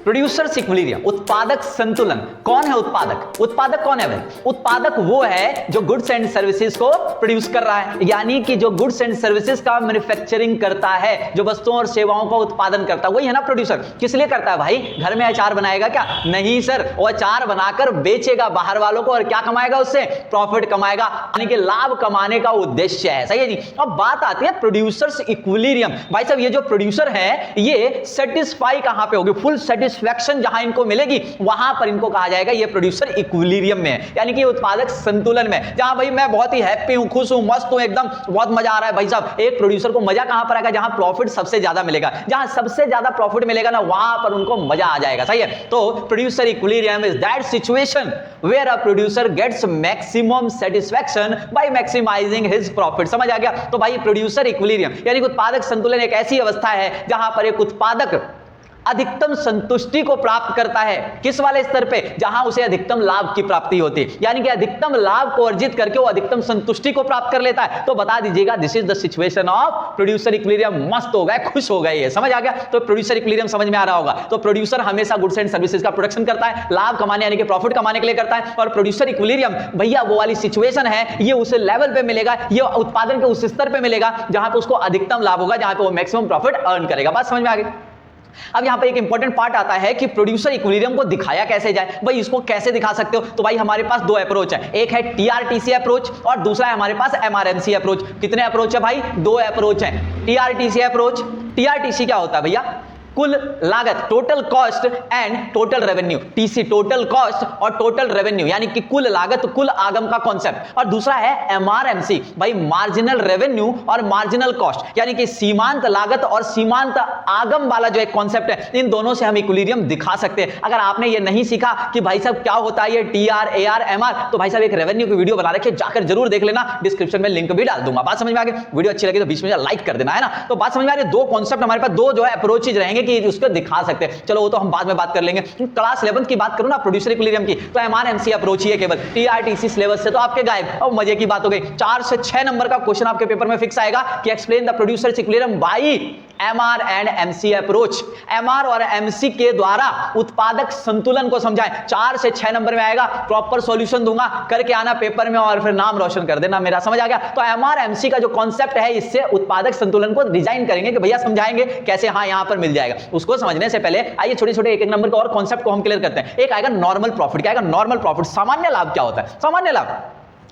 Producers equilibrium, उत्पादक संतुलन। कौन है उत्पादक? उत्पादक कौन है भाई? उत्पादक वो है जो गुड्स एंड सर्विसेज को प्रोड्यूस कर रहा है, यानी कि जो गुड्स एंड सर्विसेज का मैन्युफैक्चरिंग करता है, जो वस्तुओं और सेवाओं का उत्पादन करता है, वही है ना प्रोड्यूसर। किस लिए करता है भाई? घर में अचार बनाएगा क्या? नहीं सर, वो अचार बनाकर बेचेगा बाहर वालों को और क्या कमाएगा? उससे प्रॉफिट कमाएगा, यानी कि लाभ कमाने का उद्देश्य है। सही है जी। अब बात आती है प्रोड्यूसर्स इक्विलिब्रियम। भाई साहब, ये जो प्रोड्यूसर है ये सेटिस्फाई कहां पे होगी? फुल सेटिस्फैक्शन जहां इनको मिलेगी वहां पर इनको कहा जाएगा ये प्रोड्यूसर इक्विलिब्रियम में है, यानी कि उत्पादक संतुलन में। जहां भाई मैं बहुत ही हैप्पी हूं, खुश हूं, मस्त हूं, एकदम बहुत मजा आ रहा है। भाई साहब, एक प्रोड्यूसर को मजा कहां पर आएगा? जहां प्रॉफिट सबसे ज्यादा मिलेगा। जहां सबसे ज्यादा प्रॉफिट मिलेगा ना, वहां पर उनको मजा आ जाएगा। सही है। तो producer equilibrium is that situation where a producer gets maximum satisfaction by maximising his profit. समझ आ गया? तो भाई प्रोड्यूसर इक्विलिब्रियम यानी कि उत्पादक संतुलन एक ऐसी अवस्था है जहां पर एक उत्पादक अधिकतम संतुष्टि को प्राप्त करता है। किस वाले स्तर पे? जहां उसे अधिकतम लाभ की प्राप्ति होती है, यानी कि अधिकतम लाभ को अर्जित करके वो अधिकतम संतुष्टि को प्राप्त कर लेता है। तो बता दीजिएगा, this is the situation of producer equilibrium. मस्त हो गए, खुश हो गए, ये समझ आ गया? तो प्रोड्यूसर इक्विलिब्रियम समझ में आ रहा होगा। तो प्रोड्यूसर हमेशा गुड्स एंड सर्विसेज का प्रोडक्शन करता है, लाभ कमाने यानी कि प्रॉफिट कमाने के लिए करता है। और प्रोड्यूसर इक्विलिब्रियम भैया वो वाली सिचुएशन है, ये उस लेवल पे मिलेगा, ये उत्पादन के उस स्तर पे मिलेगा जहां पे उसको अधिकतम लाभ होगा, जहां पे वो मैक्सिमम प्रॉफिट अर्न करेगा। बात समझ में आ गई? अब यहां पर एक इंपॉर्टेंट पार्ट आता है कि प्रोड्यूसर इक्विलिब्रियम को दिखाया कैसे जाए। भाई इसको कैसे दिखा सकते हो? तो भाई हमारे पास दो अप्रोच है, एक है टीआरटीसी अप्रोच और दूसरा है हमारे पास एमआरएमसी अप्रोच। कितने अप्रोच है भाई? दो अप्रोच है। टीआरटीसी अप्रोच, टीआरटीसी क्या होता है भैया? कुल लागत, total cost and total revenue. TC total cost और टोटल रेवेन्यू, यानी कि कुल लागत, कुल आगम का कॉन्सेप्ट। और दूसरा है एमआरएमसी, भाई मार्जिनल रेवेन्यू और मार्जिनल कॉस्ट, यानी कि सीमांत लागत और सीमांत आगम वाला जो एक कॉन्सेप्ट है, इन दोनों से हम इक्विलिब्रियम दिखा सकते हैं। अगर आपने ये नहीं सीखा कि भाई साहब क्या होता है ये टीआर, एआर, एमआर, तो भाई साहब एक रेवेन्यू की वीडियो बना रखी है, जाकर जरूर देख लेना, डिस्क्रिप्शन में लिंक भी डाल दूंगा। बात समझ में आ गई? वीडियो अच्छी लगी तो बीच में लाइक कर देना, है ना? तो बात समझ में आ रही है? दो कॉन्सेप्ट हमारे पास, दो जो है अप्रोचेज रहेंगे कि उसको दिखा सकते हैं। चलो वो तो हम बाद में बात कर लेंगे। क्लास 11 की बात करूं ना प्रोड्यूसर इक्विलिब्रियम की, तो एमआरएमसी अप्रोच ही है केवल। टीआरटीसी सिलेबस से तो आपके गायब। और मजे की बात हो गई, 4 से 6 नंबर का क्वेश्चन आपके पेपर में फिक्स आएगा कि explain the producer equilibrium bye MR and MC approach. MR और एमसी के द्वारा उत्पादक संतुलन को समझाएं। 4 से 6 नंबर में आएगा, प्रॉपर सॉल्यूशन दूंगा, करके आना पेपर में और फिर नाम रोशन कर देना मेरा। समझ आ गया? तो एमआर एमसी का जो कॉन्सेप्ट है, इससे उत्पादक संतुलन को डिजाइन करेंगे कि भैया समझाएंगे कैसे, हाँ यहां पर मिल जाएगा। उसको समझने से पहले आइए छोटे छोटे एक एक नंबर के और कॉन्सेप्ट को हम क्लियर करते हैं। एक आएगा नॉर्मल प्रॉफिट। क्या आएगा? Normal profit. सामान्य लाभ क्या होता है? सामान्य लाभ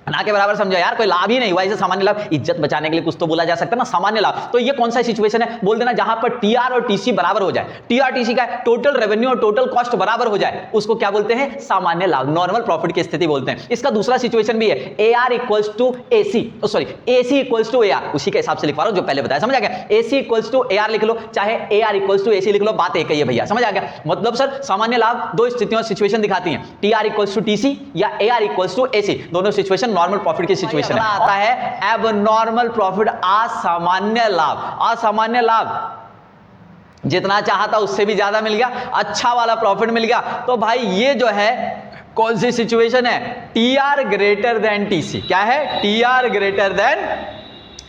ना के बराबर समझो यार, कोई लाभ ही नहीं हुआ, इसे सामान्य लाभ, इज्जत बचाने के लिए कुछ तो बोला जा सकता है ना, सामान्य लाभ। तो ये कौन सा सिचुएशन है? बोल देना जहां पर टीआर और टीसी बराबर हो जाए। टीआर टीसी का टोटल रेवेन्यू और टोटल कॉस्ट बराबर हो जाए, उसको क्या बोलते हैं? सामान्य लाभ, नॉर्मल प्रॉफिट की स्थिति बोलते हैं। इसका दूसरा सिचुएशन भी है, AR equals to AC, sorry AC equals to AR, उसी के हिसाब से लिख पा रहा हूं जो पहले बताया। समझ आ गया? एसी इक्वल्स टू एआर लिख लो, चाहे एआर इक्वल्स टू एसी लिख लो, बात एक ही है भैया। समझ आ गया? मतलब सर सामान्य लाभ दो स्थितियों सिचुएशन दिखाती हैं, टीआर इक्वल्स टू टीसी या एआर इक्वल्स टू एसी, दोनों सिचुएशन नॉर्मल प्रॉफिट की सिचुएशन आता है। एबनॉर्मल प्रॉफिट, असामान्य लाभ। असामान्य लाभ जितना चाहा था उससे भी ज्यादा मिल गया, अच्छा वाला प्रॉफिट मिल गया। तो भाई ये जो है कौन सी सिचुएशन है? TR greater than TC. क्या है? TR greater than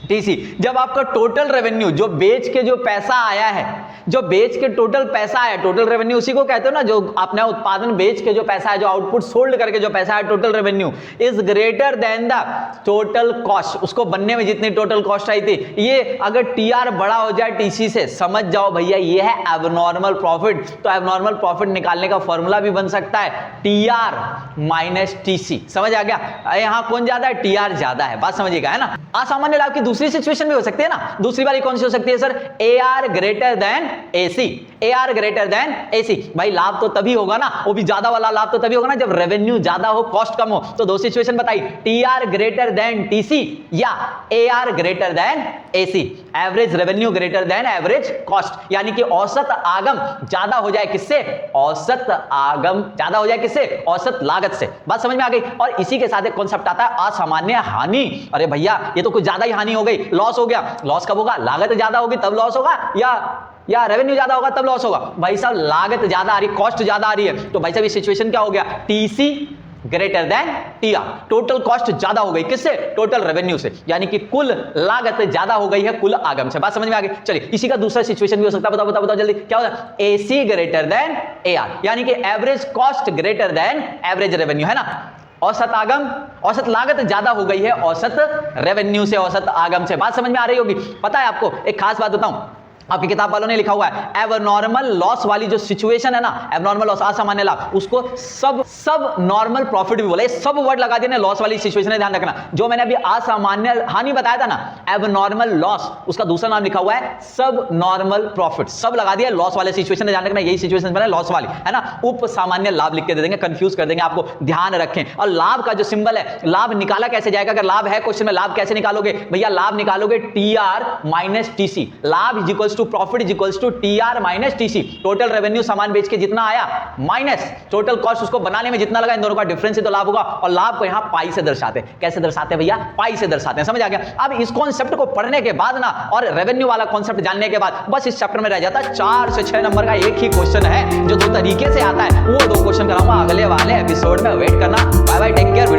TC. जब आपका टोटल रेवेन्यू, जो बेच के जो पैसा आया है, जो बेच के टोटल पैसा आया, टोटल रेवेन्यू उसी को कहते हो ना, जो अपना उत्पादन बेच के जो पैसा है, जो आउटपुट सोल्ड करके जो पैसा है, total revenue is greater than the total cost. उसको बनने में जितनी टोटल कॉस्ट आई थी, ये अगर टीआर बड़ा हो जाए टीसी से, समझ जाओ भैया ये है एबनॉर्मल प्रॉफिट। तो एबनॉर्मल प्रॉफिट निकालने का फॉर्मूला भी बन सकता है टीआर माइनस टीसी। समझ आ गया? यहां कौन ज्यादा है? टीआर ज्यादा है। बात समझिएगा, है ना? असामान्य लाभ की दूसरी सिचुएशन भी हो सकती है ना। दूसरी वाली कौन सी हो सकती है sir? AR greater than AC. AR greater than AC. भाई लाभ तो तभी होगा ना, वो भी ज्यादा वाला लाभ तो तभी होगा ना जब रेवेन्यू ज्यादा हो, कॉस्ट कम हो। तो दो सिचुएशन बताई, टीआर ग्रेटर देन टीसी या AR greater than AC. Average revenue greater than average cost, यानी कि औसत आगम ज्यादा हो जाए किससे? औसत आगम ज्यादा हो जाए किससे? औसत लागत से। बात समझ में आ गई? और इसी के साथ एक कॉन्सेप्ट आता है असामान्य हानि। अरे भैया ये तो कुछ ज्यादा ही हानि हो गई, लॉस हो गया। लॉस कब होगा? लागत ज्यादा होगी तब लॉस होगा, या रेवेन्यू ज्यादा होगा तब लॉस होगा? भाई साहब लागत ज्यादा आ रही, कॉस्ट ज्यादा आ रही है, तो भाई साहब ये सिचुएशन क्या हो गया? TC greater than TR. Total cost ज्यादा हो गई किससे? टोटल रेवेन्यू से, यानी कि कुल लागत ज्यादा हो गई है कुल आगम से। बात समझ में आ गई? चलिए इसी का दूसरा सिचुएशन भी हो सकता है, बताओ बताओ बताओ जल्दी क्या होता है? एसी ग्रेटर देन एआर, यानी कि average cost greater than average revenue, है ना। औसत आगम, औसत लागत ज्यादा हो गई है औसत रेवेन्यू से, औसत आगम से। बात समझ में आ रही होगी। पता है आपको एक खास बात बताऊं, आपकी किताब वालों ने लिखा हुआ है एबनॉर्मल लॉस वाली जो सिचुएशन है ना, एबनॉर्मल लॉस असामान्य लाभ, उसको सब नॉर्मल प्रॉफिट भी बोला। सब वर्ड लगा दिए ना लॉस वाली सिचुएशन है, ध्यान रखना। जो मैंने अभी असामान्य हानि बताया था ना, एबनॉर्मल लॉस, उसका दूसरा नाम लिखा हुआ है सब नॉर्मल प्रॉफिट। सब लगा दिया लॉस वाले सिचुएशन है, ध्यान रखना। यही सिचुएशन बना लॉस वाली, है ना। उप सामान्य लाभ लिख के दे देंगे, कंफ्यूज कर देंगे आपको, ध्यान रखें। और लाभ का जो सिंबल है, लाभ निकाला कैसे जाएगा? अगर लाभ है क्वेश्चन में, लाभ कैसे निकालोगे भैया? लाभ निकालोगे टीआर माइनस टीसी। लाभ is equals to profit is equals to TR minus TC. Total revenue सामान बेच के जितना आया माइनस टोटल कॉस्ट उसको बनाने में जितना लगा, इन दोनों का डिफरेंस ही तो लाभ होगा। और लाभ को यहां पाई से दर्शाते हैं। कैसे दर्शाते हैं भैया? पाई से दर्शाते हैं। समझ आ गया? अब इस कॉन्सेप्ट को पढ़ने के बाद ना, और रेवेन्यू वाला कॉन्सेप्ट जानने के बाद, बस इस चैप्टर में रह जाता है 4 से 6 नंबर का एक ही क्वेश्चन है जो 2 तरीके से आता है। वो 2 क्वेश्चन कराऊंगा अगले वाले एपिसोड में, वेट करना। Bye bye, take care.